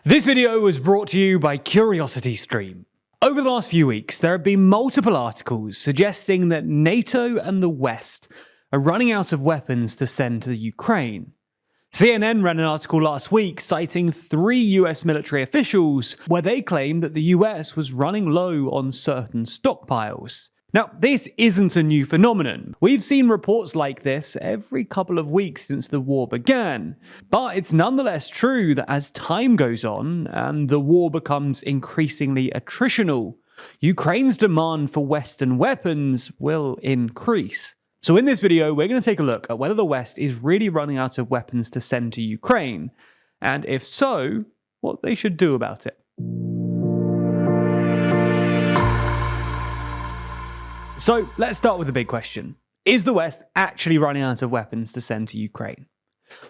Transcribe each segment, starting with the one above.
This video was brought to you by CuriosityStream. Over the last few weeks, there have been multiple articles suggesting that NATO and the West are running out of weapons to send to the Ukraine. CNN ran an article last week citing 3 US military officials where they claimed that the US was running low on certain stockpiles. Now, this isn't a new phenomenon. We've seen reports like this every couple of weeks since the war began. But it's nonetheless true that as time goes on and the war becomes increasingly attritional, Ukraine's demand for Western weapons will increase. So in this video, we're going to take a look at whether the West is really running out of weapons to send to Ukraine, and if so, what they should do about it. So let's start with the big question. Is the West actually running out of weapons to send to Ukraine?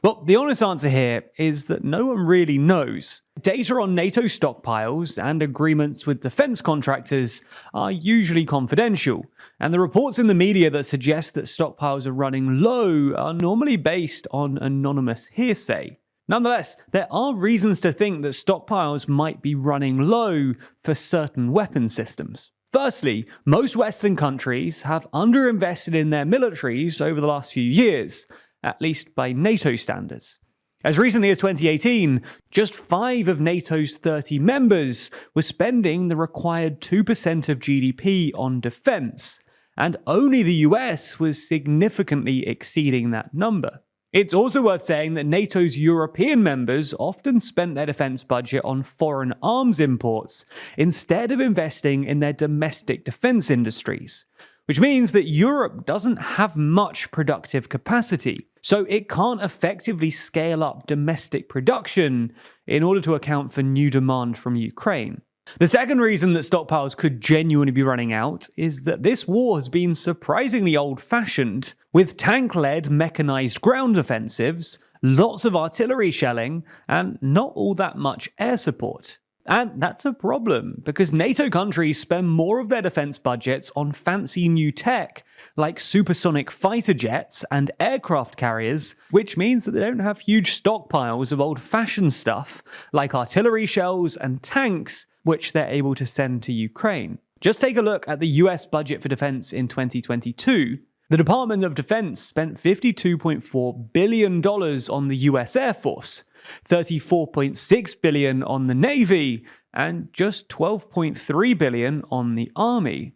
Well, the honest answer here is that no one really knows. Data on NATO stockpiles and agreements with defense contractors are usually confidential, and the reports in the media that suggest that stockpiles are running low are normally based on anonymous hearsay. Nonetheless, there are reasons to think that stockpiles might be running low for certain weapon systems. Firstly, most Western countries have underinvested in their militaries over the last few years, at least by NATO standards. As recently as 2018, just 5 of NATO's 30 members were spending the required 2% of GDP on defense, and only the US was significantly exceeding that number. It's also worth saying that NATO's European members often spent their defense budget on foreign arms imports instead of investing in their domestic defense industries, which means that Europe doesn't have much productive capacity, so it can't effectively scale up domestic production in order to account for new demand from Ukraine. The second reason that stockpiles could genuinely be running out is that this war has been surprisingly old-fashioned, with tank-led mechanized ground offensives, lots of artillery shelling, and not all that much air support. And that's a problem, because NATO countries spend more of their defense budgets on fancy new tech, like supersonic fighter jets and aircraft carriers, which means that they don't have huge stockpiles of old-fashioned stuff, like artillery shells and tanks, which they're able to send to Ukraine. Just take a look at the US budget for defense in 2022. The Department of Defense spent $52.4 billion on the US Air Force, $34.6 billion on the Navy, and just $12.3 billion on the Army.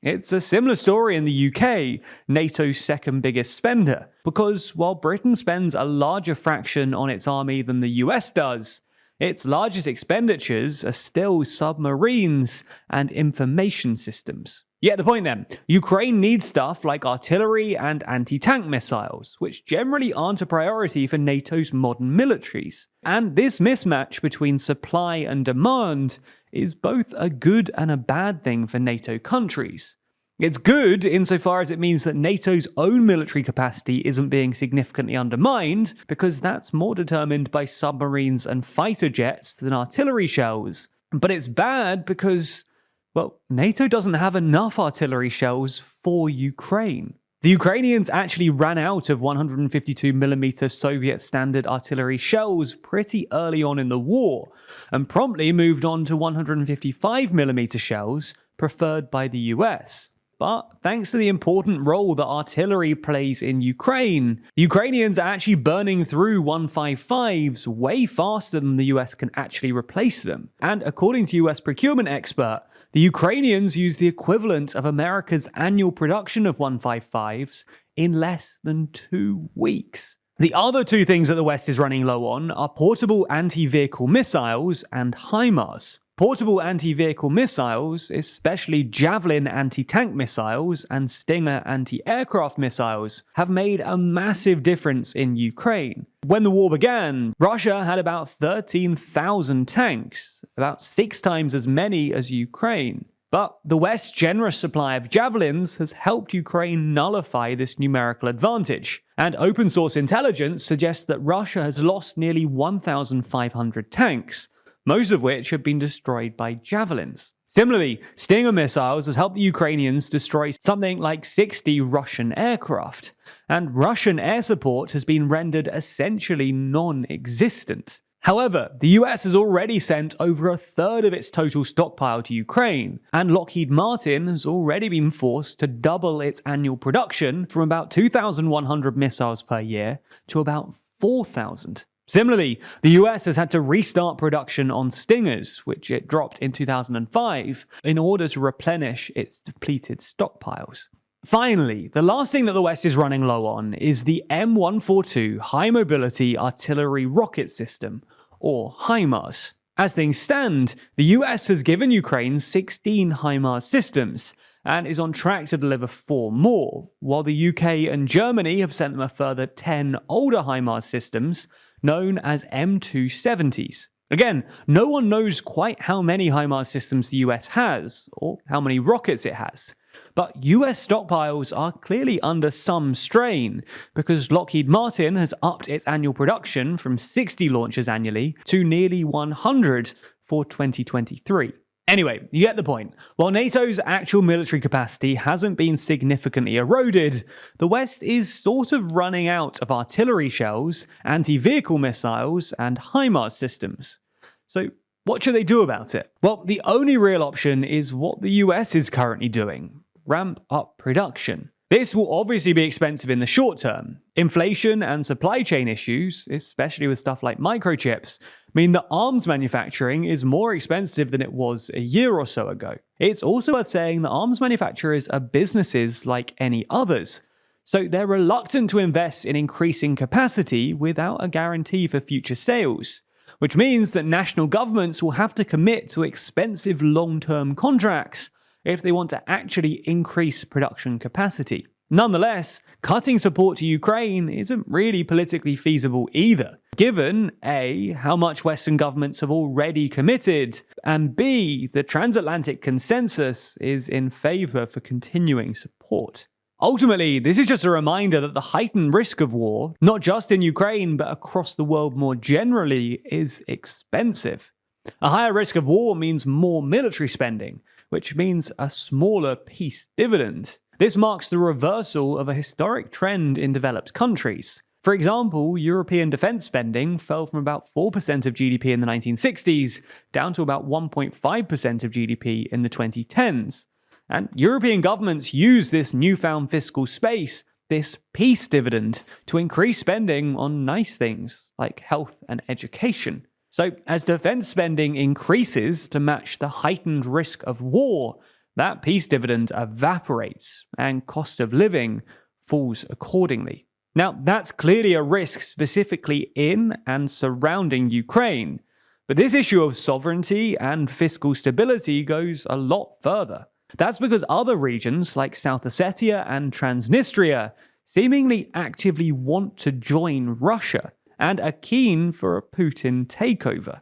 It's a similar story in the UK, NATO's second biggest spender, because while Britain spends a larger fraction on its army than the US does, its largest expenditures are still submarines and information systems. You get the point then. Ukraine needs stuff like artillery and anti-tank missiles, which generally aren't a priority for NATO's modern militaries. And this mismatch between supply and demand is both a good and a bad thing for NATO countries. It's good insofar as it means that NATO's own military capacity isn't being significantly undermined, because that's more determined by submarines and fighter jets than artillery shells. But it's bad because, well, NATO doesn't have enough artillery shells for Ukraine. The Ukrainians actually ran out of 152mm Soviet standard artillery shells pretty early on in the war, and promptly moved on to 155mm shells preferred by the US. But thanks to the important role that artillery plays in Ukraine, Ukrainians are actually burning through 155s way faster than the US can actually replace them. And according to US procurement expert, the Ukrainians use the equivalent of America's annual production of 155s in less than 2 weeks. The other 2 things that the West is running low on are portable anti-vehicle missiles and HIMARS. Portable anti-vehicle missiles, especially Javelin anti-tank missiles and Stinger anti-aircraft missiles, have made a massive difference in Ukraine. When the war began, Russia had about 13,000 tanks, about 6 times as many as Ukraine. But the West's generous supply of javelins has helped Ukraine nullify this numerical advantage, and open source intelligence suggests that Russia has lost nearly 1,500 tanks, most of which have been destroyed by javelins. Similarly, Stinger missiles have helped the Ukrainians destroy something like 60 Russian aircraft, and Russian air support has been rendered essentially non-existent. However, the US has already sent over a third of its total stockpile to Ukraine, and Lockheed Martin has already been forced to double its annual production from about 2,100 missiles per year to about 4,000. Similarly, the US has had to restart production on Stingers, which it dropped in 2005, in order to replenish its depleted stockpiles. Finally, the last thing that the West is running low on is the M142 High Mobility Artillery Rocket System, or HIMARS. As things stand, the US has given Ukraine 16 HIMARS systems, and is on track to deliver 4 more, while the UK and Germany have sent them a further 10 older HIMARS systems, known as M270s. Again, no one knows quite how many HIMARS systems the US has, or how many rockets it has. But US stockpiles are clearly under some strain, because Lockheed Martin has upped its annual production from 60 launches annually to nearly 100 for 2023. Anyway, you get the point. While NATO's actual military capacity hasn't been significantly eroded, the West is sort of running out of artillery shells, anti-vehicle missiles, and HIMARS systems. So what should they do about it? Well, the only real option is what the US is currently doing: ramp up production. This will obviously be expensive in the short term. Inflation and supply chain issues, especially with stuff like microchips, mean that arms manufacturing is more expensive than it was a year or so ago. It's also worth saying that arms manufacturers are businesses like any others, so they're reluctant to invest in increasing capacity without a guarantee for future sales, which means that national governments will have to commit to expensive long-term contracts if they want to actually increase production capacity. Nonetheless, cutting support to Ukraine isn't really politically feasible either, given A, how much Western governments have already committed, and B, the transatlantic consensus is in favor for continuing support. Ultimately, this is just a reminder that the heightened risk of war, not just in Ukraine but across the world more generally, is expensive. A higher risk of war means more military spending, which means a smaller peace dividend. This marks the reversal of a historic trend in developed countries. For example, European defense spending fell from about 4% of GDP in the 1960s down to about 1.5% of GDP in the 2010s. And European governments use this newfound fiscal space, this peace dividend, to increase spending on nice things like health and education. So, as defense spending increases to match the heightened risk of war, that peace dividend evaporates and cost of living falls accordingly. Now, that's clearly a risk specifically in and surrounding Ukraine, but this issue of sovereignty and fiscal stability goes a lot further. That's because other regions like South Ossetia and Transnistria seemingly actively want to join Russia and are keen for a Putin takeover.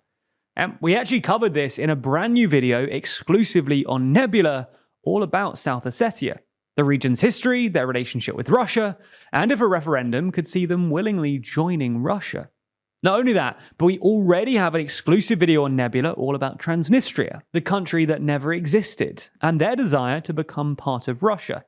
And we actually covered this in a brand new video exclusively on Nebula, all about South Ossetia, the region's history, their relationship with Russia, and if a referendum could see them willingly joining Russia. Not only that, but we already have an exclusive video on Nebula all about Transnistria, the country that never existed, and their desire to become part of Russia.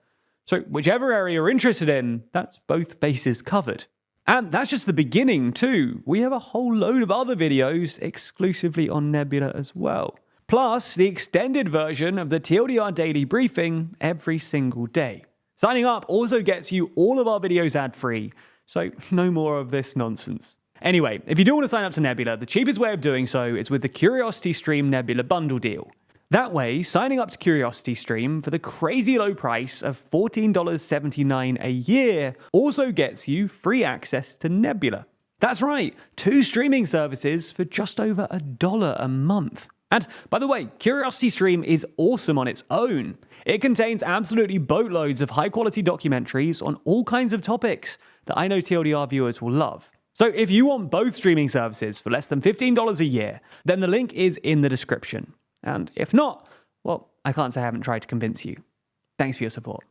So whichever area you're interested in, that's both bases covered. And that's just the beginning too. We have a whole load of other videos exclusively on Nebula as well. Plus, the extended version of the TLDR daily briefing every single day. Signing up also gets you all of our videos ad-free, so no more of this nonsense. Anyway, if you do want to sign up to Nebula, the cheapest way of doing so is with the CuriosityStream Nebula bundle deal. That way, signing up to CuriosityStream for the crazy low price of $14.79 a year also gets you free access to Nebula. That's right, 2 streaming services for just over $1 a month. And by the way, CuriosityStream is awesome on its own. It contains absolutely boatloads of high-quality documentaries on all kinds of topics that I know TLDR viewers will love. So if you want both streaming services for less than $15 a year, then the link is in the description. And if not, well, I can't say I haven't tried to convince you. Thanks for your support.